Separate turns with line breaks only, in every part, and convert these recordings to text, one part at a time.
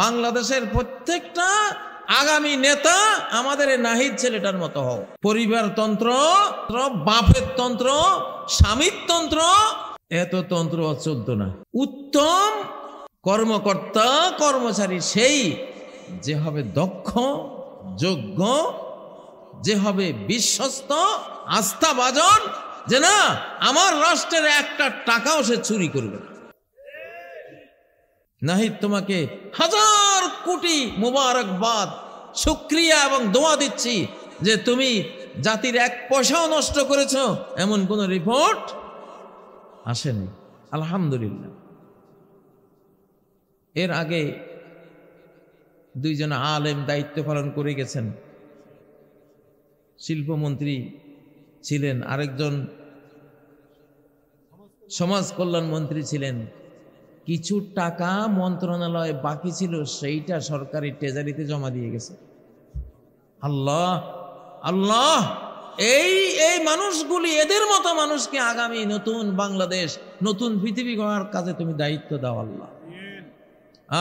বাংলাদেশের প্রত্যেকটা আগামী নেতা আমাদের এই নাহিদ ছেলেটার মতো হও। পরিবারতন্ত্র, বাপের তন্ত্র, স্বামীর তন্ত্র, এত তন্ত্র চলতো না। উত্তম কর্মকর্তা কর্মচারী সেই যে হবে দক্ষ, যোগ্য, যে হবে বিশ্বস্ত, আস্থাভাজন, যে না আমার রাষ্ট্রের একটা টাকাও সে চুরি করবে না। নাহিদ তোমাকে হাজার কোটি মুবারকবাদ, শুকরিয়া এবং দোয়া দিচ্ছি যে তুমি জাতির এক পয়সাও নষ্ট করেছ এমন কোন রিপোর্ট আসেনি, আলহামদুলিল্লাহ। এর আগে দুইজন আলেম দায়িত্ব পালন করে গেছেন, শিল্পমন্ত্রী ছিলেন, আরেকজন সমাজ কল্যাণ মন্ত্রী ছিলেন। কিছু টাকা মন্ত্রণালয়ে বাকি ছিল, সেইটা সরকারি ট্রেজারিতে জমা দিয়ে গেছে। আল্লাহ আল্লাহ, এই মানুষগুলি, এদের মতো মানুষকে আগামী নতুন বাংলাদেশ, নতুন পৃথিবী গড়ার কাজে তুমি দায়িত্ব দাও আল্লাহ।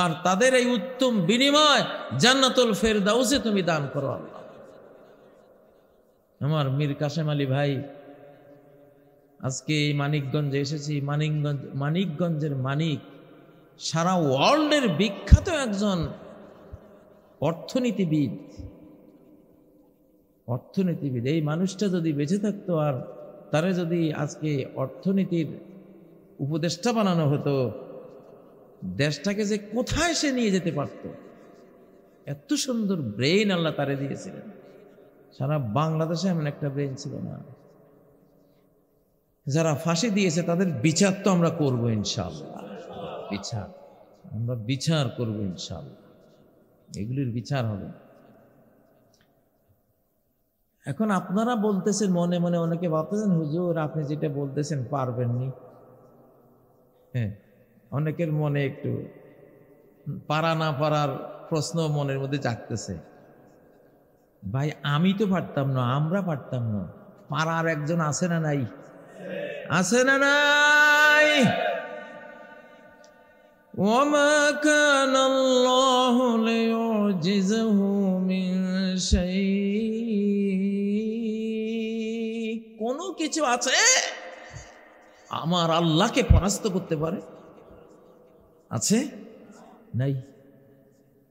আর তাদের এই উত্তম বিনিময় জান্নাতুল ফেরদাউসে তুমি দান করো আল্লাহ। আমার মীর কাসেম আলী ভাই, আজকে এই মানিকগঞ্জে এসেছি। মানিকগঞ্জের মানিক সারা ওয়ার্ল্ডের বিখ্যাত একজন অর্থনীতিবিদ। এই মানুষটা যদি বেঁচে থাকতো আর তারে যদি আজকে অর্থনীতির উপদেষ্টা বানানো হতো, দেশটাকে যে কোথায় সে নিয়ে যেতে পারত। এত সুন্দর ব্রেইন আল্লাহ তারে দিয়েছিলেন। সারা বাংলাদেশে এমন একটা ব্রেইন ছিল না। যারা ফাঁসি দিয়েছে তাদের বিচার তো আমরা করবো ইনশাআল্লাহ। আমরা বিচার করবো ইনশাআল্লাহ, এগুলির বিচার হবে। এখন আপনারা বলতেছেন মনে মনে, অনেকে ভাবতেছেন হুজুর আপনি যেটা বলতেছেন পারবেননি। হ্যাঁ, অনেকের মনে একটু পারা না পারার প্রশ্ন মনের মধ্যে জাগতেছে। ভাই আমি তো পারতাম না, আমরা পারতাম না, পারার একজন আছে না নাই? আছে না নাই? ওয়ামা কানা আল্লাহু লিউজিযহু মিন শাই, কোন কিছু আছে আমার আল্লাহকে পরাস্ত করতে পারে? আছে? নাই।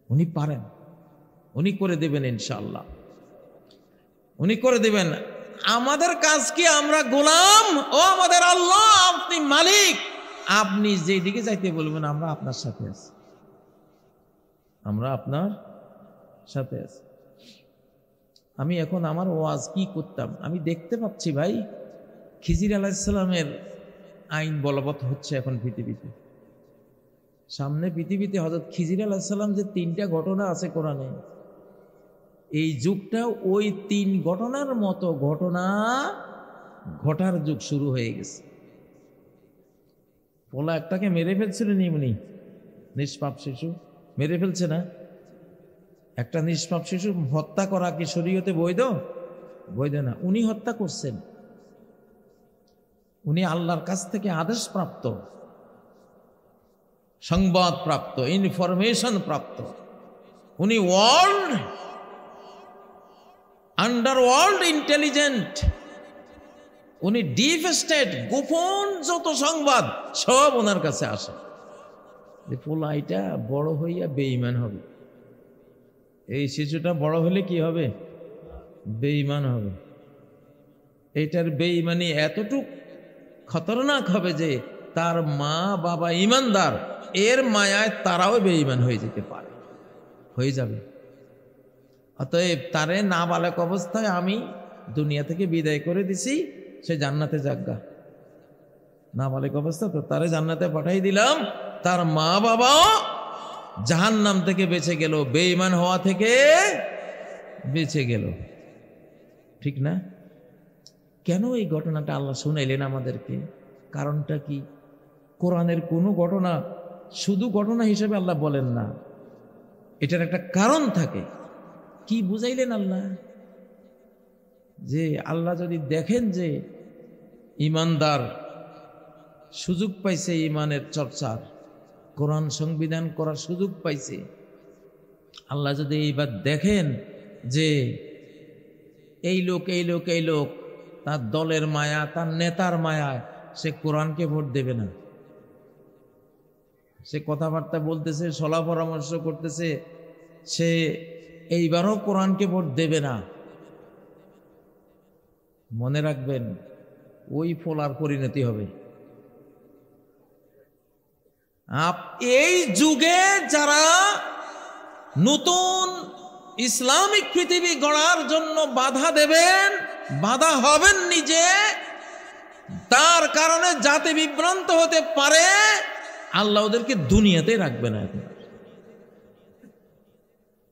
উনি পারেন, উনি করে দেবেন ইনশাআল্লাহ, উনি করে দেবেন। আমাদের কাজ কি? আমরা গোলাম। ও আমাদের আল্লাহ, আপনি মালিক, আপনি যেদিকে যাইতে বলবেন আমরা আপনার সাথে আছি, আমরা আপনার সাথে আছি। আমি এখন আমার ওয়াজ কি করতাম, আমি দেখতে পাচ্ছি ভাই খিজির আলাইহিস সালামের আইন বলবৎ হচ্ছে এখন পৃথিবীতে। সামনে পৃথিবীতে হযরত খিজির আলাইহিস সালাম যে 3টা ঘটনা আছে কোরআনে, এই যুগটা ওই 3 ঘটনার মতো ঘটনা ঘটার যুগ শুরু হয়ে গেছে। পোলা একটাকে মেরে ফেলছিলেন, এমনি নিষ্পাপ শিশু মেরে ফেলছে না? একটা নিষ্পাপ শিশু হত্যা করা কি শরীয়তে বৈধ? বৈধ না। উনি হত্যা করছেন, উনি আল্লাহর কাছ থেকে আদেশ প্রাপ্ত, সংবাদ প্রাপ্ত, ইনফরমেশন প্রাপ্ত। উনি আন্ডারওয়ার্ল্ড ইন্টেলিজেন্ট, উনি ডিপ স্টেট, গোপন যত সংবাদ সব ওনার কাছে আসে। যে পোলাইটা বড় হইয়া বেঈমান হবে, এই শিশুটা বড় হলে কি হবে? বেঈমান হবে। এইটার বেঈমানি এতটুক খতরনাক হবে যে তার মা বাবা ঈমানদার, এর মায়ায় তারাও বেঈমান হয়ে যেতে পারে, হয়ে যাবে। অতএব তারে নাবালক অবস্থায় আমি দুনিয়া থেকে বিদায় করে দিছি, সে জান্নাতে যাজ্ঞা। নাবালক অবস্থা তো তারে জান্নাতে পাঠাই দিলাম, তার মা বাবাও জাহান্নাম থেকে বেঁচে গেল, বেঈমান হওয়া থেকে বেঁচে গেল। ঠিক না? কেন এই ঘটনাটা আল্লাহ শুনাইলেন আমাদেরকে? কারণটা কি? কোরআনের কোনো ঘটনা শুধু ঘটনা হিসেবে আল্লাহ বলেন না, এটার একটা কারণ থাকে। কি বুঝাইলেন আল্লাহ? যে আল্লাহ যদি দেখেন যে ইমানদার সুযোগ পাইছে ইমানের চর্চার, কোরআন সংবিধান করার সুযোগ পাইছে, আল্লাহ যদি এইবার দেখেন যে এই লোক তার দলের মায়া, তার নেতার মায়া, সে কোরআনকে ভোট দেবে না, সে কথাবার্তা বলতেছে, সলা পরামর্শ করতেছে, সে এইবারও কোরআনকে ভোট দেবে না, মনে রাখবেন ওই ফলার পরিণতি হবে। এই যুগে যারা নতুন ইসলামিক পৃথিবী গড়ার জন্য বাধা দেবেন, বাধা হবেন নিজে, তার কারণে জাতি বিভ্রান্ত হতে পারে, আল্লাহ ওদেরকে দুনিয়াতে রাখবে না,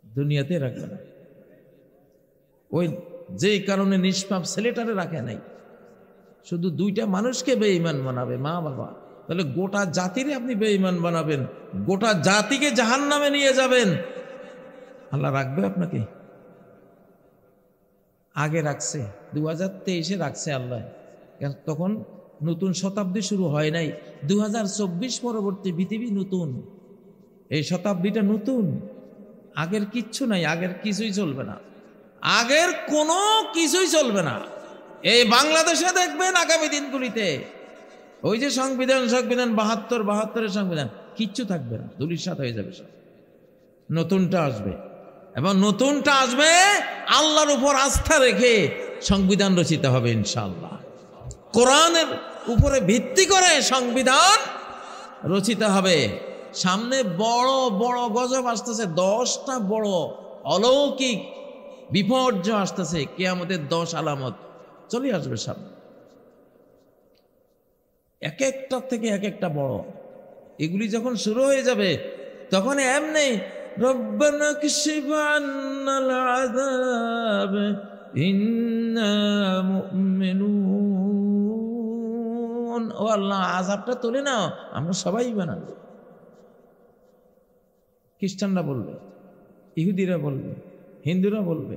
দুনিয়াতে রাখবে না। ওই যেই কারণে নিষ্পাপ ছেলেটারে রাখে নাই, শুধু দুইটা মানুষকে বেঈমান বানাবে, মা বাবা, তাহলে গোটা জাতিরে আপনি বেঈমান বানাবেন, গোটা জাতিকে জাহান্নামে নিয়ে যাবেন, আল্লাহ রাখবে আপনাকে? আগে রাখছে, 2023-এ রাখছে আল্লাহ, তখন নতুন শতাব্দী শুরু হয় নাই। 2024 পরবর্তী পৃথিবী নতুন, এই শতাব্দীটা নতুন, আগের কিচ্ছু নাই, আগের কিছুই চলবে না, আগের কোনো কিছুই চলবে না। এই বাংলাদেশে দেখবেন আগামী দিনগুলিতে ওই যে সংবিধান 72-72-এর সংবিধান কিচ্ছু থাকবে না, ধূলিসাৎ হয়ে যাবে সব। নতুনটা আসবে, এবং নতুনটা আসবে আল্লাহর উপর আস্থা রেখে সংবিধান রচিত হবে ইনশাআল্লাহ। কোরআনের উপরে ভিত্তি করে সংবিধান রচিত হবে। সামনে বড় বড় গজব আসতেছে, 10টা বড় অলৌকিক বিপর্যয় আসতেছে, কিয়ামতের 10 আলামত চলে আসবে সামনে, এক একটা থেকে এক একটা বড়। এগুলি যখন শুরু হয়ে যাবে তখন এমনি রব্বানা কাশিফ আন্নাল আযাব ইন্না মুমিনুন, ও আল্লাহ আযাবটা তুলে নাও, আমরা সবাই বানাবো। খ্রিস্টানরা বলবে, ইহুদিরা বলবে, হিন্দুরা বলবে,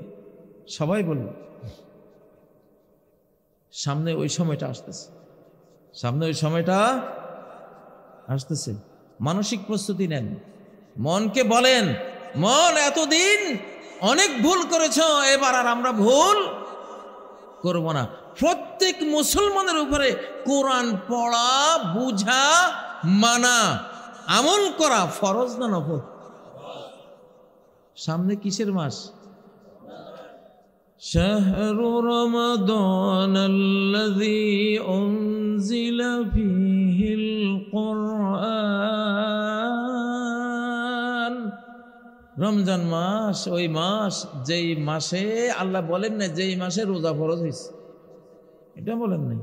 সবাই বলবে। সামনে ওই সময়টা আসতেছে, সামনে ওই সময়টা আসতেছে। মানসিক প্রস্তুতি নেন, মনকে বলেন, মন এতদিন অনেক ভুল করেছ, এবার আর আমরা ভুল করব না। প্রত্যেক মুসলমানের উপরে কোরআন পড়া, বুঝা, মানা, আমল করা ফরজ না নফল? সামনে কিসের মাস? শাহরু রমাদান আল্লাযী উনজিলা ফীহিল কুরআন, রমজান মাস, ওই মাস যেই মাসে আল্লাহ বলেন না যেই মাসে রোজা ফরজ হয়েছে, এটা বলেন নাই,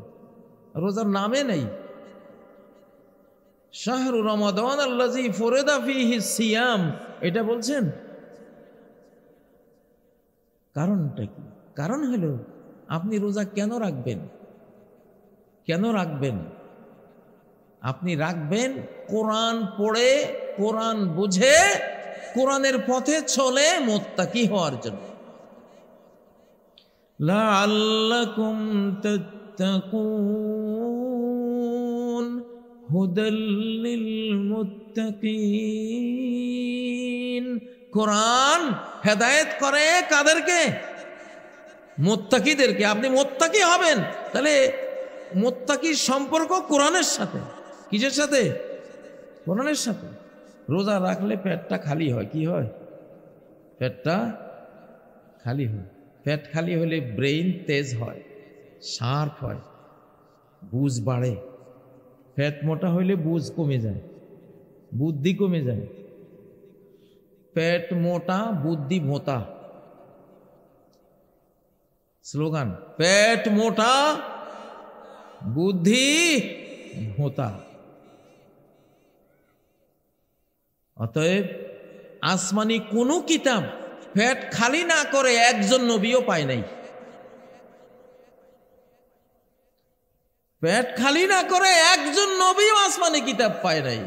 রোজার নামে নেই। শাহরু রমাদান আল্লাযী ফুরিদা ফীহিস সিয়াম, এটা বলছেন। কারণটা কি? কারণ হলো আপনি রোজা কেন রাখবেন? কেন রাখবেন? আপনি রাখবেন কোরআন পড়ে, কোরআন বুঝে, কোরআনের পথে চলে মুত্তাকি হওয়ার জন্য। লাআল্লাকুম তাত্তাকুন হুদাল লিল মুত্তাকিন। কোরআন হেদায়েত করে কাদেরকে? মুত্তাকিদেরকে। আপনি মুত্তাকি হবেন, তাহলে মুত্তাকির সম্পর্ক কোরআনের সাথে। কিসের সাথে? কোরআনের সাথে। রোজা রাখলে পেটটা খালি হয়, কি হয়? পেটটা খালি হয়। পেট খালি হলে ব্রেইন তেজ হয়, শার্প হয়, বুঝ বাড়ে। পেট মোটা হইলে বুঝ কমে যায়, বুদ্ধি কমে যায়। পেট মোটা বুদ্ধি ভোঁতা, স্লোগান। পেট মোটা বুদ্ধি ভোঁতা। অতএব আসমানি কোনো কিতাব পেট খালি না করে একজন নবীও পায় নাই। পেট খালি না করে একজন নবীও আসমানি কিতাব পায় নাই।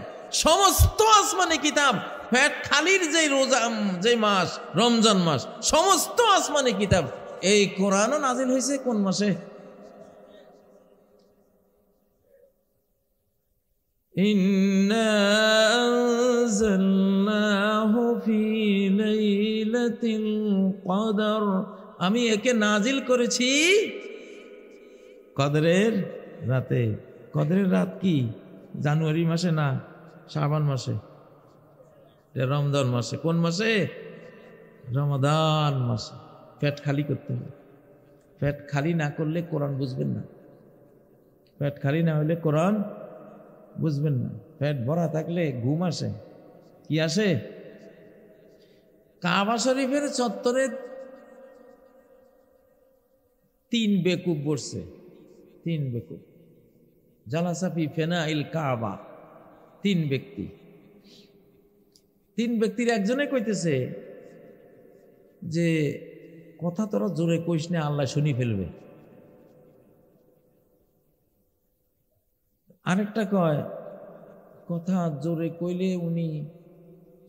সমস্ত আসমানি কিতাব পেট খালির যে রোজা, যে মাস রমজান মাস, সমস্ত আসমানি কিতাব। এই কোরআনও নাজিল হয়েছে কোন মাসে? ইন্না আনজালনাহু ফি লাইলাতিল কদর, আমি একে নাজিল করেছি কদরের রাতে। কদরের রাত কি? জানুয়ারি মাসে না, শাবান মাসে, রমজান মাসে। কোন মাসে? রমাদান মাসে। পেট খালি করতে হবে। পেট খালি না করলে কোরআন বুঝবেন না। পেট খালি না হলে কোরআন বুঝবেন না। পেট ভরা থাকলে ঘুম আসে। কি আসে? কাবা শরীফের চত্বরে 3 বেকুব বসছে। 3 বেকুব জালাসাফি ফেনাইল কাবা। 3 ব্যক্তি। 3 ব্যক্তির একজনে কইতেছে যে কথা তোরা জোরে কইস না, আল্লাহ শুনি ফেলবে। আরেকটা কয় কথা জোরে কইলে উনি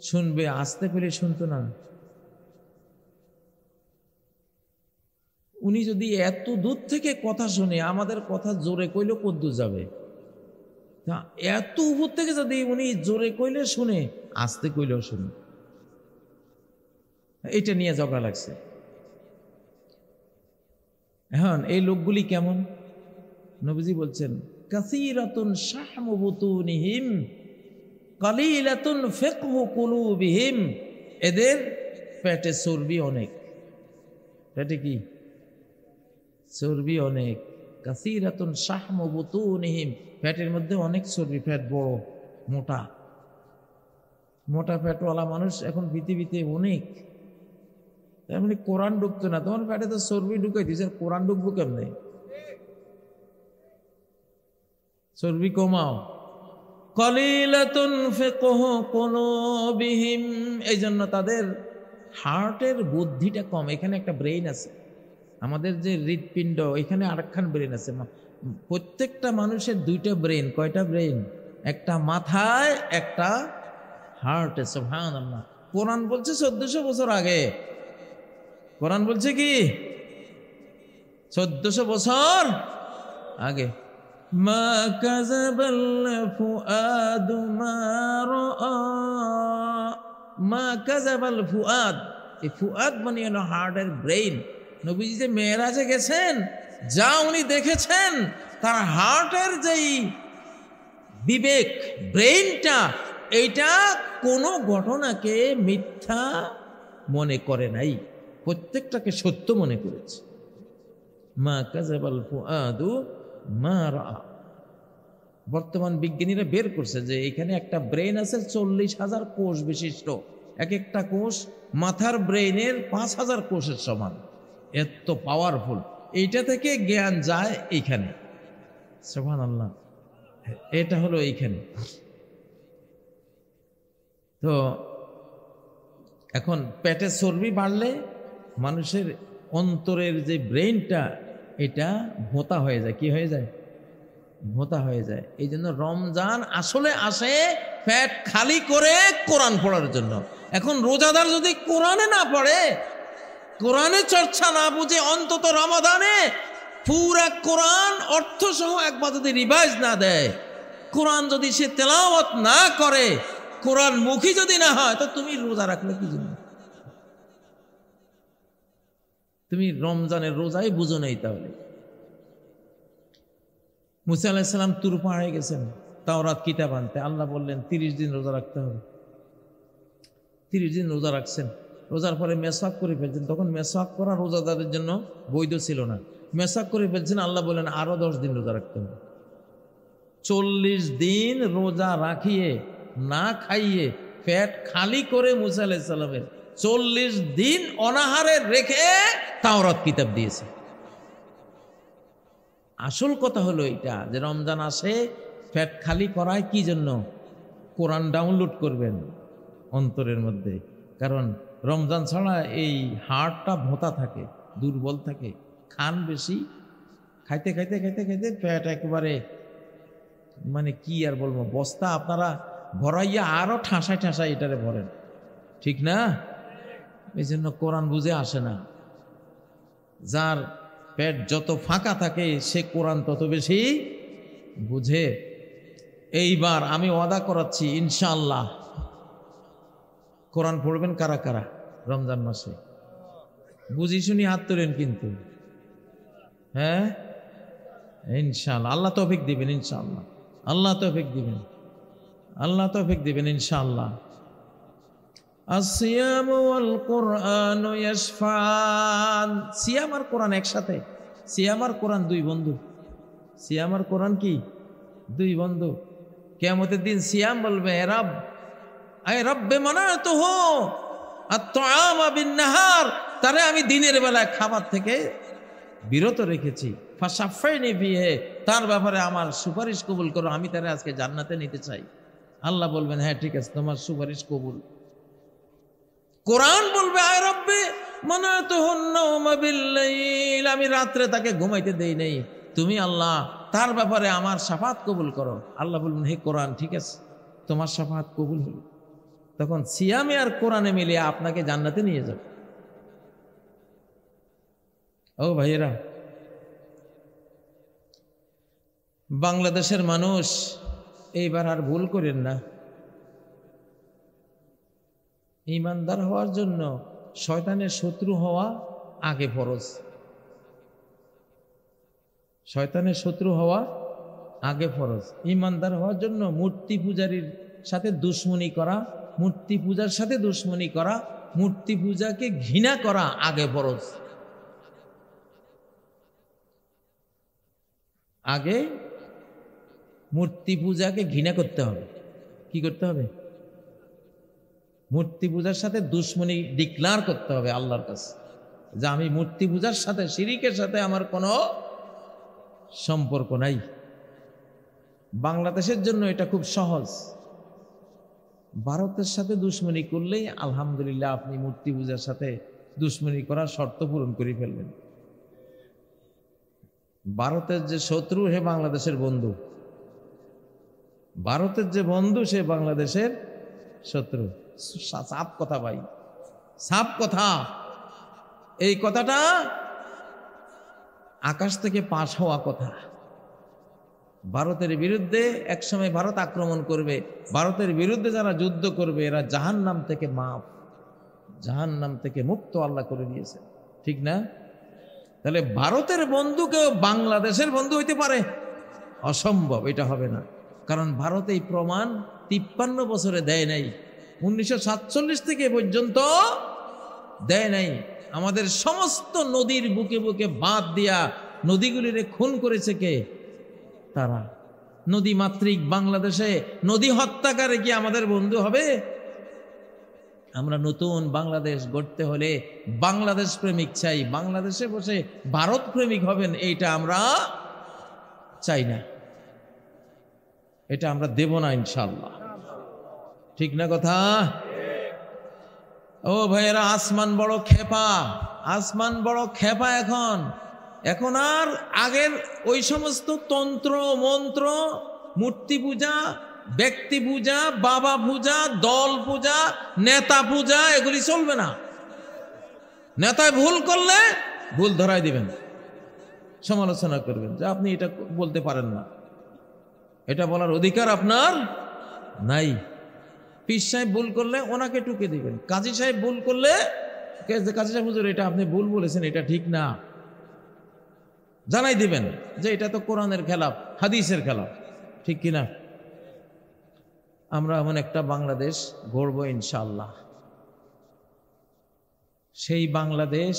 শুনবে, আস্তে পেলে শুনতো না। উনি যদি এত দূর থেকে কথা শুনে, আমাদের কথা জোরে কইলে কদ্দূর যাবে? এত উপর থেকে যদি উনি জোরে কইলে শুনে, আস্তে কইলেও শুনে। এটা নিয়ে ঝগড়া লাগছে। এখন এই লোকগুলি কেমন? নবীজি বলছেন কাসীরাতুন শাহমু বুতুনিহিম কালীলাতুন ফিকহু কুলুবিহিম, এদের পেটে চর্বি অনেক। পেটে কি? চর্বি অনেক। কাসীরাতুন শাহমু বুতুনিহিম, পেটের মধ্যে অনেক চর্বি। পেট বড়, মোটা। মোটা পেটওয়ালা মানুষ এখন পৃথিবীতে অনেক। তার মানে কোরআন ঢুকতো না, তোমার পেটে তো চর্বি ঢুকাই দিয়েছে, কোরআন ঢুকবো কেমনে? চর্বি কমাও। কালীলাতুন ফিকহু কুলুবিহিম, এই জন্য তাদের হার্টের বুদ্ধিটা কম। এখানে একটা ব্রেইন আছে, আমাদের যে হৃৎপিণ্ড, এখানে আরেকখান ব্রেন আছে। প্রত্যেকটা মানুষের 2টা ব্রেন। কয়টা ব্রেন? একটা মাথায়, একটা হার্টে। সুবহানাল্লাহ। কোরআন বলছে 1400 বছর আগে। কোরআন বলছে কি? 1400 বছর আগে। মা কাযাবাল ফুআদু মা রাআ, মা কাযাবাল ফুআদ। এই ফুআদ মানে হলো হার্টের ব্রেইন। নবীজি যে মেরাজে গেছেন, যা উনি দেখেছেন, তার হার্টের যেই বিবেক, ব্রেইনটা, এইটা কোনো ঘটনাকে মিথ্যা মনে করে নাই, প্রত্যেকটাকে সত্য মনে করেছে। মা কাযাবাল ফুআদু মা রাআ। বর্তমান বিজ্ঞানীরা বের করছে যে এখানে একটা ব্রেন আছে 40,000 কোষ বিশিষ্ট। এক একটা কোষ মাথার ব্রেইনের 5,000 কোষের সমান। এত পাওয়ারফুল। এইটা থেকে জ্ঞান যায় এইখানে। সুবহানাল্লাহ। এটা হলো এইখানে। তো এখন পেটে চর্বি বাড়লে মানুষের অন্তরের যে ব্রেইনটা, এটা ভোঁতা হয়ে যায়। কি হয়ে যায়? ভোঁতা হয়ে যায়। এই জন্য রমজান আসলে আসে পেট খালি করে কোরআন পড়ার জন্য। এখন রোজাদার যদি কোরআনে না পড়ে, কোরআনে চর্চা না বুঝে, অন্তত রমাদানে পুরা কোরআন অর্থ সহ একবার যদি রিভাইজ না দেয়, কোরআন যদি সে তেলাওয়াত না করে, কোরআন মুখী যদি না হয়, তো তুমি রোজা রাখলে কি জন্য? তুমি রমজানের রোজাই বুঝো নাই। তাহলে মুসা আলাইহিস সালাম তুর পাহাড়ে গেছেন তাওরাত কিতাব আনতে। আল্লাহ বললেন 30 দিন রোজা রাখতে হবে। 30 দিন রোজা রাখছেন। রোজার পরে মেসওয়াক করে ফেলছেন। তখন মেসওয়াক করা রোজাদারের জন্য বৈধ ছিল না। মেসওয়াক করে ফেলছেন। আল্লাহ বললেন আরো 10 দিন রোজা রাখতে হবে। 40 দিন রোজা রাখিয়ে, না খাইয়ে, পেট খালি করে মুসা আলাইহিস সালামের 40 দিন অনাহারে রেখে তাওরাত কিতাব দিয়েছে। আসল কথা হলো এটা যে রমজান আসে পেট খালি করায় কি জন্য? কোরআন ডাউনলোড করবেন অন্তরের মধ্যে। কারণ রমজান ছাড়া এই হার্টটা ভোঁতা থাকে, দুর্বল থাকে। খান বেশি, খাইতে খাইতে খাইতে খাইতে পেট একেবারে, মানে কি আর বলবো, বস্তা আপনারা ভরাইয়া আরো ঠাসায় ঠাসায় এটারে ভরেন, ঠিক না? এই জন্য কোরআন বুঝে আসে না। যার পেট যত ফাঁকা থাকে সে কোরআন তত বেশি বুঝে। এইবার আমি ওয়াদা করাচ্ছি ইনশাআল্লাহ কোরআন পড়বেন কারা কারা রমজান মাসে? বুঝি শুনি হাত তোলেন কিন্তু। হ্যাঁ, ইনশাআল্লাহ আল্লাহ তৌফিক দিবেন, ইনশাআল্লাহ আল্লাহ তৌফিক দিবেন, আল্লাহ তৌফিক দিবেন ইনশাআল্লাহ। আসিয়াম ওয়াল কোরআন ইয়াশফান। সিয়াম আর কোরআন একসাথে। সিয়াম আর কোরআন দুই বন্ধু। সিয়াম আর কোরআন কি? দুই বন্ধু। কিয়ামতের দিন সিয়াম বলবে, এ রব, আয় রব্বে মানাতুহু আত-তাআমা বিন-নাহার, তারে আমি দিনের বেলায় খাবার থেকে বিরত রেখেছি। ফাশাফাইনি ফিহি, তার ব্যাপারে আমার সুপারিশ কবুল করো, আমি তারে আজকে জান্নাতে নিতে চাই। আল্লাহ বলবেন, হ্যাঁ ঠিক আছে, তোমার সুপারিশ কবুল। কোরআন বলবে, আয় রব্বে মানাতুহুন নাওমা বিল-লাইল, আমি রাত্রে তাকে ঘুমাইতে দেই নাই, তুমি আল্লাহ তার ব্যাপারে আমার শাফাত কবুল করো। আল্লাহ বলবেন, হে কোরআন, ঠিক আছে, তোমার শাফাত কবুল হলো। তখন সিয়ামে আর কোরআনে মিলিয়ে আপনাকে জান্নাতে নিয়ে যাবে। ও ভাইয়েরা, বাংলাদেশের মানুষ এইবার আর ভুল করেন না। ঈমানদার হওয়ার জন্য শয়তানের শত্রু হওয়া আগে ফরজ। শয়তানের শত্রু হওয়া আগে ফরজ। ঈমানদার হওয়ার জন্য মূর্তি পূজারীর সাথে দুশ্মনী করা, মূর্তি পূজার সাথে দুশ্মনী করা, মূর্তি পূজাকে ঘৃণা করা আগে ফরজ। আগে মূর্তি পূজাকে ঘৃণা করতে হবে। কি করতে হবে? মূর্তি পূজার সাথে দুশ্মনী ডিক্লার করতে হবে আল্লাহর কাছে, যে আমি মূর্তি পূজার সাথে, শিরিকের সাথে আমার কোনো সম্পর্ক নাই। বাংলাদেশের জন্য এটা খুব সহজ। ভারতের সাথে দুশ্মনী করলেই আলহামদুলিল্লাহ আপনি মূর্তি পূজার সাথে দুশ্মনী করার শর্ত পূরণ করে ফেলবেন। ভারতের যে শত্রু সে বাংলাদেশের বন্ধু, ভারতের যে বন্ধু সে বাংলাদেশের শত্রু। সাপ কথা ভাই, সাপ কথা। এই কথাটা আকাশ থেকে পাশ হওয়া কথা। ভারতের বিরুদ্ধে একসময় ভারত আক্রমণ করবে, ভারতের বিরুদ্ধে যারা যুদ্ধ করবে এরা জাহান্নাম থেকে মাফ, জাহান্নাম থেকে মুক্ত আল্লাহ করে দিয়েছে, ঠিক না? তাহলে ভারতের বন্ধুকেও বাংলাদেশের বন্ধু হইতে পারে? অসম্ভব, এটা হবে না। কারণ ভারত এই প্রমাণ 53 বছরে দেয় নাই, 1947 থেকে পর্যন্ত দেয় নাই। আমাদের সমস্ত নদীর বুকে বুকে বাঁধ দিয়া নদীগুলিরে খুন করেছে কে? তারা। নদী মাতৃক বাংলাদেশে নদী হত্যাকারী কি আমাদের বন্ধু হবে? আমরা নতুন বাংলাদেশ গড়তে হলে বাংলাদেশ প্রেমিক চাই। বাংলাদেশে বসে ভারত প্রেমিক হবেন এইটা আমরা চাই না, এটা আমরা দেব না ইনশাআল্লাহ, ঠিক না কথা? ও ভাইয়েরা, আসমান বড় খেপা, আসমান বড় খেপা। এখন আর আগের ওই সমস্ত তন্ত্র মন্ত্র, মূর্তি পূজা, ব্যক্তি পূজা, বাবা পূজা, দল পূজা, নেতা পূজা এগুলি চলবে না। নেতায় ভুল করলে ভুল ধরাই দিবেন, সমালোচনা করবেন যে আপনি এটা বলতে পারেন না, এটা বলার অধিকার আপনার নাই। পীর সাহেব ভুল করলে ওনাকে টুকে দিবেন, কাজী সাহেব ভুল করলে কাজী সাহেব হুজুর এটা আপনি ভুল বলেছেন, এটা ঠিক না, জানাই দিবেন যে এটা তো কোরআনের খেলাফ, হাদিসের খেলাফ, ঠিক কিনা? আমরা এমন একটা বাংলাদেশ গড়ব ইনশাআল্লাহ। সেই বাংলাদেশ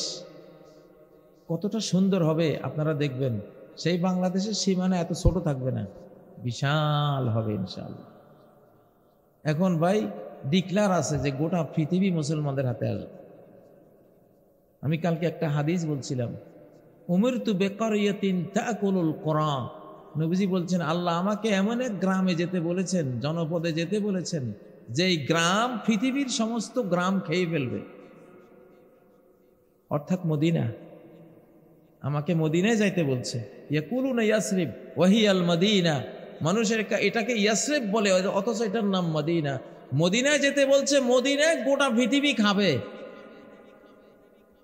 কতটা সুন্দর হবে আপনারা দেখবেন। সেই বাংলাদেশের সীমানা এত ছোট থাকবে না, বিশাল হবে ইনশাআল্লাহ। এখন ভাই ডিক্লার আছে যে গোটা পৃথিবী মুসলমানদের হাতে আসবে। আমি কালকে একটা হাদিস বলছিলাম, উমিরতু বিকারিয়াতিন তাকুলুল কোরআন। নবীজি বলছেন আল্লাহ আমাকে এমন এক গ্রামে যেতে বলেছেন, জনপদে যেতে বলেছেন, যেই গ্রাম পৃথিবীর সমস্ত গ্রাম খেয়ে ফেলবে, অর্থাৎ মদিনা। আমাকে মদিনায় যাইতে বলছে। ইয়াকুলুনা ইয়াসরিব ওয়াহিয়াল মদিনা। মানুষের এটাকে ইয়াসরিব বলে, অথচ এটার নাম মদিনা। মদিনায় যেতে বলছে, মদিনায় গোটা পৃথিবী খাবে।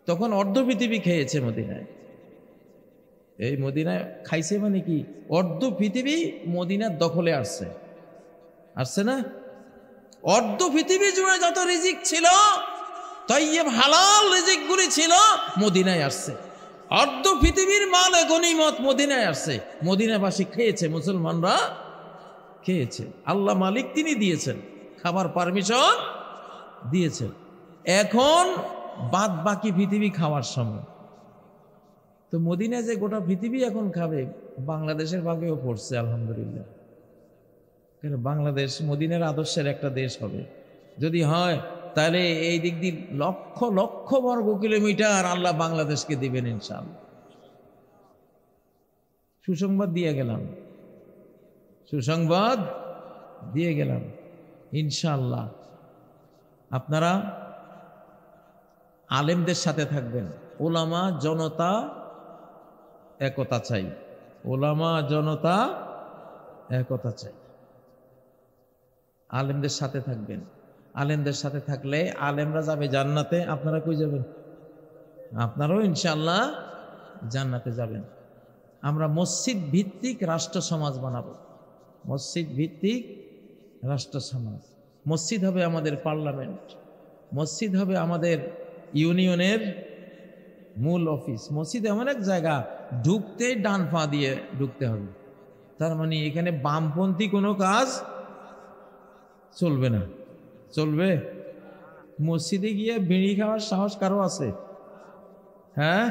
তখন অর্ধ পৃথিবী খেয়েছে মদিনায়। এই মদিনায় খাইছে মানে কি, অর্ধ পৃথিবী মদিনার দখলে আসছে, আসছে না? অর্ধ পৃথিবী জুড়ে যত রিজিক ছিল, তাইয়্যিব হালাল রিজিকগুলি ছিল, মদিনায় আসছে। অর্ধ পৃথিবীর মাল গনিমত মদিনায় আসছে, মদিনাবাসী খেয়েছে, মুসলমানরা খেয়েছে। আল্লাহ মালিক তিনি দিয়েছেন, খাবার পারমিশন দিয়েছেন। এখন বাদ বাকি পৃথিবী খাওয়ার সময়। তো মদিনায় যে গোটা পৃথিবী এখন খাবে, বাংলাদেশের ভাগেও পড়ছে আলহামদুলিল্লাহ। কেন বাংলাদেশ মদিনার আদর্শের একটা দেশ হবে যদি হয়, তাহলে এই দিক দিয়ে লক্ষ লক্ষ বর্গ কিলোমিটার আল্লাহ বাংলাদেশকে দিবেন ইনশাআল্লাহ। সুসংবাদ দিয়ে গেলাম, সুসংবাদ দিয়ে গেলাম ইনশাআল্লাহ। আপনারা আলেমদের সাথে থাকবেন। ওলামা জনতা একতা চাই, ওলামা জনতা একতা চাই। আলেমদের সাথে থাকবেন। আলেমদের সাথে থাকলে আলেমরা যাবে জান্নাতে, আপনারা কই যাবেন? আপনারাও ইনশাআল্লাহ জান্নাতে যাবেন। আমরা মসজিদ ভিত্তিক রাষ্ট্র সমাজ বানাবো, মসজিদ ভিত্তিক রাষ্ট্র সমাজ। মসজিদ হবে আমাদের পার্লামেন্ট, মসজিদ হবে আমাদের ইউনিয়নের মূল অফিস। মসজিদ এমন এক জায়গা, ঢুকতে ডান পা দিয়ে ঢুকতে হবে। তার মানে এখানে বামপন্থী কোনো কাজ চলবে না। চলবে? মসজিদে গিয়ে বিড়ি খাওয়ার সাহস কারো আছে? হ্যাঁ,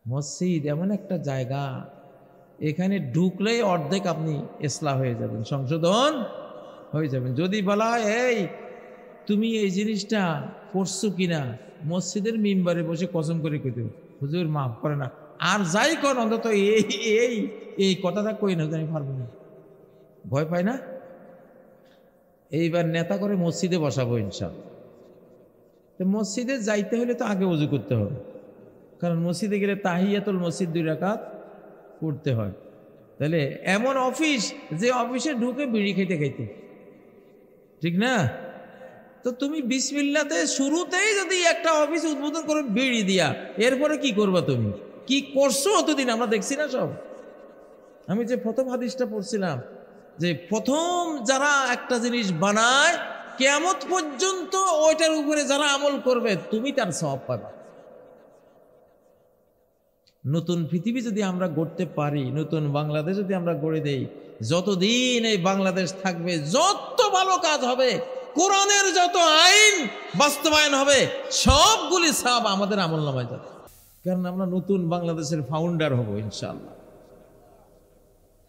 মসজিদ এমন একটা জায়গা, এখানে ঢুকলেই অর্ধেক আপনি ইসলাহ হয়ে যাবেন, সংশোধন হয়ে যাবেন। যদি বলা হয় এই তুমি এই জিনিসটা করছো কিনা, মসজিদের মিম্বারে বসে কসম করে কইতে, হুজুর মাফ করে না, আর যাই কর অন্তত এই এই এই কথাটা কই না, আমি পারবো না। ভয় পায় না? এইবার নেতা করে মসজিদে বসাবো ইনশাআল্লাহ। তো মসজিদে যাইতে হলে তো আগে ওযু করতে হবে, কারণ মসজিদে গেলে তাহিয়াতুল মসজিদ 2 রাকাত পড়তে হয়। তাহলে এমন অফিস যে অফিসে ঢুকে বিড়ি খাইতে খাইতে, ঠিক না? তো তুমি বিসমিল্লাতে শুরুতেই যদি একটা অফিস উদ্বোধন করে বিড়ি দিয়া, এরপরে কি করবা? তুমি কি করছো অতদিন আমরা দেখছি না সব। আমি যে প্রথম হাদিসটা পড়ছিলাম যে প্রথম যারা একটা জিনিস বানায় কিয়ামত পর্যন্ত ওইটার উপরে যারা আমল করবে তুমি তার সওয়াব পাবা। নতুন পৃথিবী যদি আমরা গড়তে পারি, নতুন বাংলাদেশ যদি আমরা গড়ে দেই, যতদিন এই বাংলাদেশ থাকবে যত ভালো কাজ হবে, কোরআনের যত আইন বাস্তবায়ন হবে, সবগুলি সওয়াব আমাদের আমলনামায় যাবে। কারণ আমরা নতুন বাংলাদেশের ফাউন্ডার হব ইনশাআল্লাহ।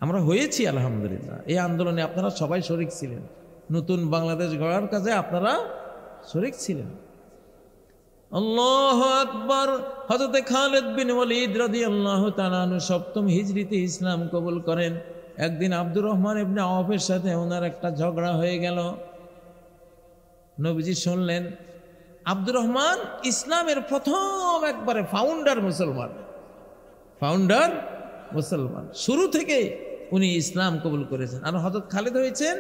আমরা হয়েছি আলহামদুলিল্লাহ। এই আন্দোলনে আপনারা সবাই শরিক ছিলেন, নতুন বাংলাদেশ গড়ার কাজে আপনারা শরিক ছিলেন। আল্লাহু আকবার। হযরত খালিদ বিন ওয়ালিদ রাদিয়াল্লাহু তাআলা আনহু 7ম হিজরিতে ইসলাম কবুল করেন। একদিন আব্দুর রহমান ইবনে আওফের সাথে ওনার একটা ঝগড়া হয়ে গেল। নবীজি শুনলেন আব্দুর রহমান ইসলামের প্রথম একবারে ফাউন্ডার মুসলমান, ফাউন্ডার মুসলমান, শুরু থেকে উনি ইসলাম কবুল করেছেন। আর হযরত খালিদ হয়েছেন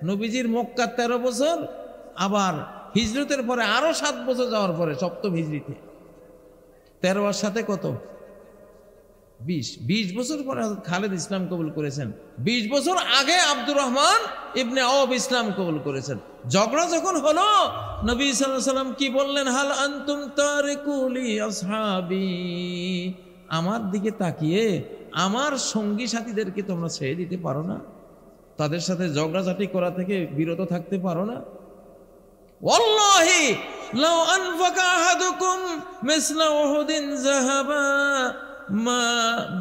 নবীজির মক্কা 13 বছর, আবার হিজরতের পরে আরো 7 বছর যাওয়ার পরে 7ম হিজরিতে 13 আর সাথে কত 20 বছর পরে হযরত খালিদ ইসলাম কবুল করেছেন। 20 বছর আগে আব্দুর রহমান ইবনে আওফ ইসলাম কবুল করেছেন। ঝগড়া যখন হলো, নবী সাল্লাল্লাহু আলাইহি ওয়াসাল্লাম কি বললেন? হাল আনতুম তারিকুলি আসহাবি, আমার দিকে তাকিয়ে আমার সঙ্গী সাথীদেরকে তোমরা ছেড়ে দিতে পারো না? তাদের সাথে ঝগড়াঝাটি করা থেকে বিরত থাকতে পারো না? ওয়াল্লাহি লাউ আনফাকা আহাদুকুম মিসলা উহুদিন যাহাবা মা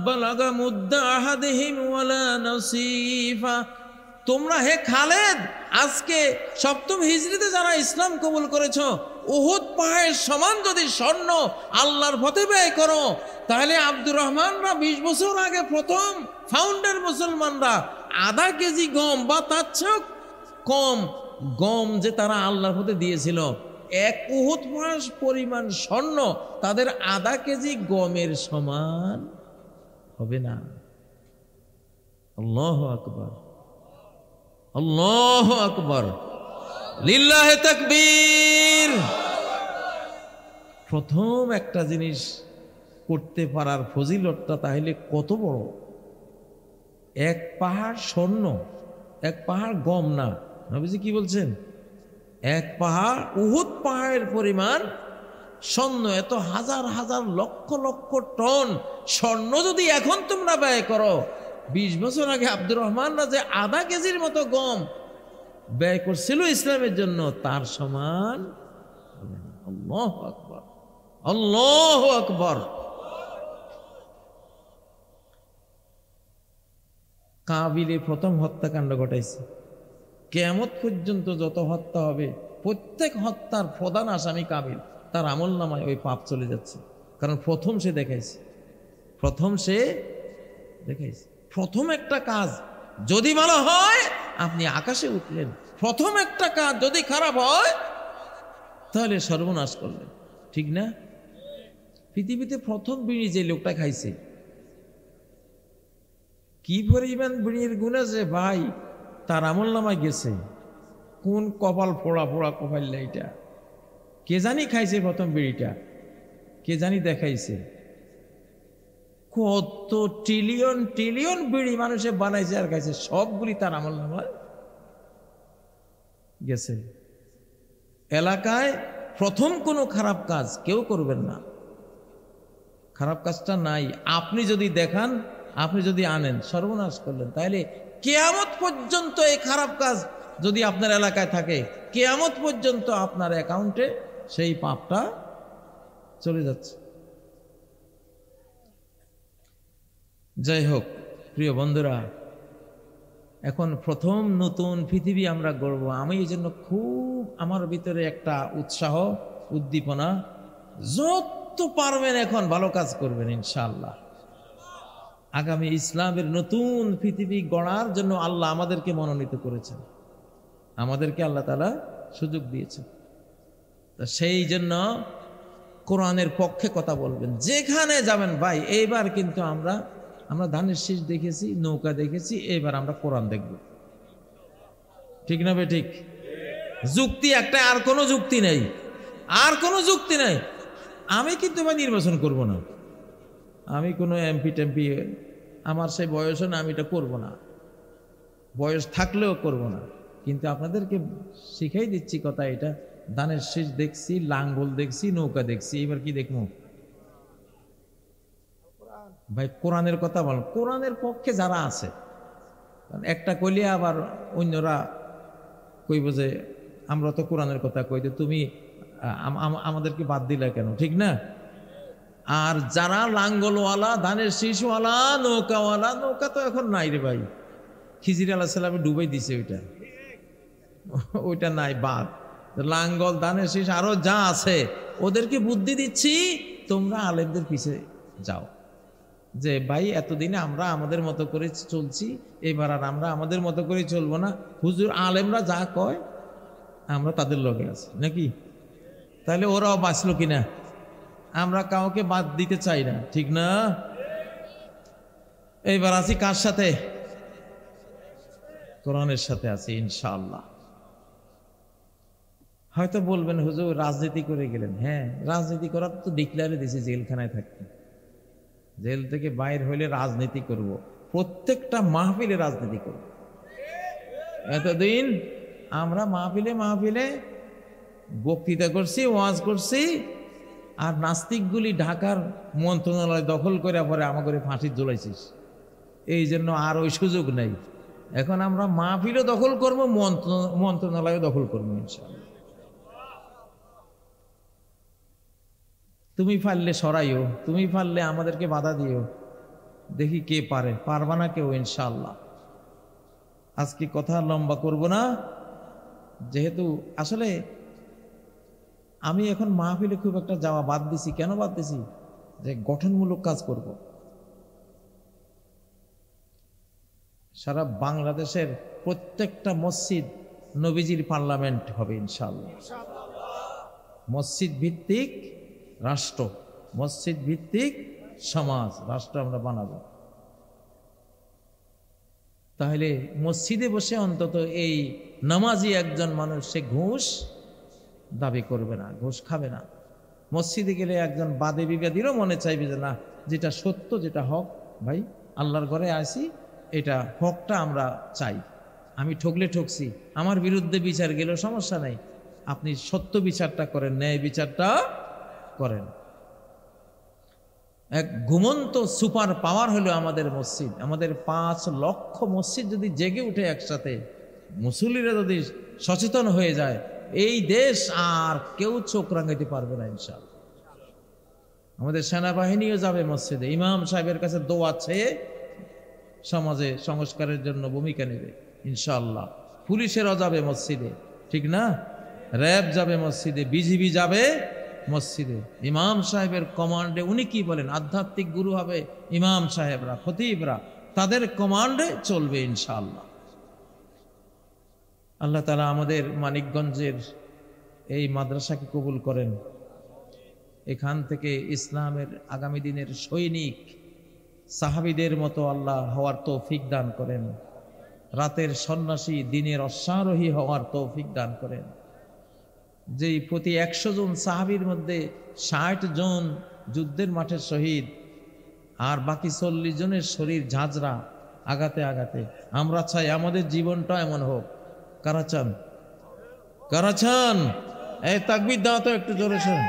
বালাগা মুদ্দা আহাদিহিম ওয়ালা নাসিফা। তোমরা হে খালেদ, আজকে 7ম হিজরিতে যারা ইসলাম কবুল করেছো, উহুদ পাহাড়ের সমান যদি স্বর্ণ আল্লাহর পথে ব্যয় করো, তাহলে আব্দুর রহমানরা 20 বছর আগে প্রথম ফাউন্ডার মুসলমানরা আধা কেজি গম বা তার চেয়েও কম গম যে তারা আল্লাহর পথে দিয়েছিল, 1 উহুদ পাহাড় পরিমাণ স্বর্ণ তাদের আধা কেজি গমের সমান হবে না। আল্লাহু আকবার, আল্লাহু আকবার, লিল্লাহি তাকবীর। প্রথম একটা জিনিস করতে পারার ফজিলতটা তাহলে কত বড়! 1 পাহাড় স্বর্ণ এক পাহাড় গম না, নবীজি কি বলছেন? এক পাহাড় উহুদ পাহাড়ের পরিমাণ স্বর্ণ, এত হাজার হাজার লক্ষ লক্ষ টন স্বর্ণ যদি এখন তোমরা ব্যয় করো, 20 বছর আগে আব্দুর রহমানরা যে আধা কেজির মতো গম ব্যয় করছিল ইসলামের জন্য, তার সমান। আল্লাহু আকবার, আল্লাহু আকবার। কাবিলে প্রথম হত্যাকাণ্ড ঘটাইছে। কিয়ামত পর্যন্ত যত হত্যা হবে, প্রত্যেক হত্যার প্রধান আসামি কাবিল, তার আমল নামায় ওই পাপ চলে যাচ্ছে। কারণ প্রথম সে দেখাইছে, প্রথম একটা কাজ যদি ভালো হয় আপনি আকাশে উঠলেন, প্রথম একটা কাজ যদি খারাপ হয় তাহলে সর্বনাশ করলেন, ঠিক না? পৃথিবীতে প্রথম বিড়ি যে লোকটা খাইছে, কি পরিমাণ বিড়ির গুণ আছে ভাই, তার আমল নামায় গেছে। কোন কপাল পোড়া পোড়া কপাল, এইটা কে জানি খাইছে প্রথম বিড়িটা, কে জানি দেখাইছে। কত ট্রিলিয়ন ট্রিলিয়ন বিড়ি মানুষে বানাইছে আর খাইছে, সবগুলি তার আমল নামায় গেছে। এলাকায় প্রথম কোনো খারাপ কাজ কেউ করবেন না, খারাপ কাজটা নাই। আপনি যদি দেখান, আপনি যদি আনেন, সর্বনাশ করলেন। তাইলে কিয়ামত পর্যন্ত এই খারাপ কাজ যদি আপনার এলাকায় থাকে, কিয়ামত পর্যন্ত আপনার অ্যাকাউন্টে সেই পাপটা চলে যাচ্ছে। যাই হোক প্রিয় বন্ধুরা, এখন প্রথম নতুন পৃথিবী আমরা গড়ব। আমি এই জন্য খুব আমার ভিতরে একটা উৎসাহ, উদ্দীপনা। যত পারবেন এখন ভালো কাজ করবেন ইনশাআল্লাহ। আগামী ইসলামের নতুন পৃথিবী গড়ার জন্য আল্লাহ আমাদেরকে মনোনীত করেছেন, আমাদেরকে আল্লাহ তাআলা সুযোগ দিয়েছেন। তা সেই জন্য কোরআনের পক্ষে কথা বলবেন যেখানে যাবেন। ভাই এইবার কিন্তু আমরা ধানের শীষ দেখেছি, নৌকা দেখেছি, এইবার আমরা কোরআন দেখব, ঠিক না? ঠিক যুক্তি একটা, আর কোনো যুক্তি নেই, আর কোনো যুক্তি নেই। আমি কিন্তু ভাই নির্বাচন করব না, আমি কোনো এমপি টেমপি, আমার সেই বয়সও না, আমি এটা করবো না, বয়স থাকলেও করব না। কিন্তু আপনাদেরকে শিখাই দিচ্ছি কথা, এটা ধানের শীষ দেখছি, লাঙ্গল দেখছি, নৌকা দেখছি, এবার কি দেখবো? ভাই কোরআনের কথা বল, কোরআনের পক্ষে যারা আছে, একটা কইলে আবার অন্যরা কইব যে আমরা তো কোরআনের কথা কই, তুমি আমাদেরকে বাদ দিলা কেন, ঠিক না? আর যারা লাঙ্গলওয়ালা, ধানের শীষওয়ালা, নৌকাওয়ালা, নৌকা তো এখন নাই রে ভাই, খিজির আলাইহিস সালামে ডুবাই দিছে, ওইটা নাই, বাদ। লাঙ্গল, ধানের শীষ আরো যা আছে, ওদেরকে বুদ্ধি দিচ্ছি, তোমরা আলেমদের পিছে যাও, যে ভাই এতদিনে আমরা আমাদের মতো করে চলছি, এবার আর আমরা আমাদের মতো করে চলবো না, হুজুর আলেমরা যা কয় আমরা তাদের লগে আছি, নাকি? তাহলে ওরাও বাঁচলো কিনা? আমরা কাউকে বাদ দিতে চাই না, ঠিক না? এইবার আছি কার সাথে? কোরআনের সাথে আছি ইনশাআল্লাহ। হয়তো বলবেন হুজুর রাজনীতি করে গেলেন। হ্যাঁ, রাজনীতি করার তো ডিক্লারে দিয়েছি, জেলখানায় থাকতে, জেল থেকে বাইর হইলে রাজনীতি করব, প্রত্যেকটা মাহফিলে রাজনীতি করব। এতদিন আমরা মাহফিলে বক্তৃতা করছি, ওয়াজ করছি, আর নাস্তিকগুলি ঢাকার মন্ত্রণালয় দখল করে পরে আমাকে ফাঁসি ঝুলাইছিস, এই জন্য আর ওই সুযোগ নেই। এখন আমরা মাহফিলও দখল করবো, মন্ত্রণালয়ও দখল করবো ইনশাআল্লাহ। তুমি পারলে সরাইও, তুমি পারলে আমাদেরকে বাধা দিও, দেখি কে পারে, পারবা না কেউ ইনশাআল্লাহ। আজকে কথা লম্বা করব না, যেহেতু আসলে আমি এখন মাহফিলে খুব একটা যাওয়া বাদ দিছি। কেন বাদ দিছি? যে গঠনমূলক কাজ করব। সারা বাংলাদেশের প্রত্যেকটা মসজিদ নবীজির পার্লামেন্ট হবে ইনশাআল্লাহ। মসজিদ ভিত্তিক রাষ্ট্র, মসজিদ ভিত্তিক সমাজ, রাষ্ট্র আমরা বানাবো। তাহলে মসজিদে বসে অন্তত এই নামাজি একজন মানুষ সে ঘুষ দাবি করবে না, ঘুষ খাবে না। মসজিদে গেলে একজন বাদে বিবাদীরও মনে চাইবে যে না, যেটা সত্য, যেটা হক, ভাই আল্লাহর ঘরে আসি, এটা হকটা আমরা চাই, আমি ঠকলে ঠকছি, আমার বিরুদ্ধে বিচার গেলেও সমস্যা নাই, আপনি সত্য বিচারটা করেন, ন্যায় বিচারটা করেন। এক ঘুমন্ত সুপার পাওয়ার হলো আমাদের মসজিদ। আমাদের 5 লক্ষ মসজিদ যদি জেগে উঠে একসাথে, মুসল্লিরা যদি সচেতন হয়ে যায়, এই দেশ আর কেউ চোখ রাঙাইতে পারবে না ইনশাআল্লাহ। আমাদের সেনাবাহিনীও যাবে মসজিদে, ইমাম সাহেবের কাছে দোয়া চেয়ে সমাজে সংস্কারের জন্য ভূমিকা নেবে ইনশাআল্লাহ। পুলিশেরও যাবে মসজিদে, ঠিক না? র্যাব যাবে মসজিদে, বিজিবি যাবে মসজিদে। ইমাম সাহেবের কমান্ডে, উনি কি বলেন, আধ্যাত্মিক গুরু হবে ইমাম সাহেবরা, খতিবরা, তাদের কমান্ডে চলবে ইনশাআল্লাহ। আল্লাহ তাআলা আমাদের মানিকগঞ্জের এই মাদ্রাসাকে কবুল করেন। এখান থেকে ইসলামের আগামী দিনের সৈনিক সাহাবীদের মতো আল্লাহ হওয়ার তৌফিক দান করেন। রাতের সন্ন্যাসী, দিনের অশ্বারোহী হওয়ার তৌফিক দান করেন। যেই প্রতি 100 জন সাহাবীর মধ্যে 60 জন যুদ্ধের মাঠে শহীদ, আর বাকি 40 জনের শরীর ঝাঁঝরা আঘাতে আঘাতে। আমরা চাই আমাদের জীবনটা এমন হোক। কারা চান? কারা চান? এই তাকবীর দাও তো একটু জোরে শুন।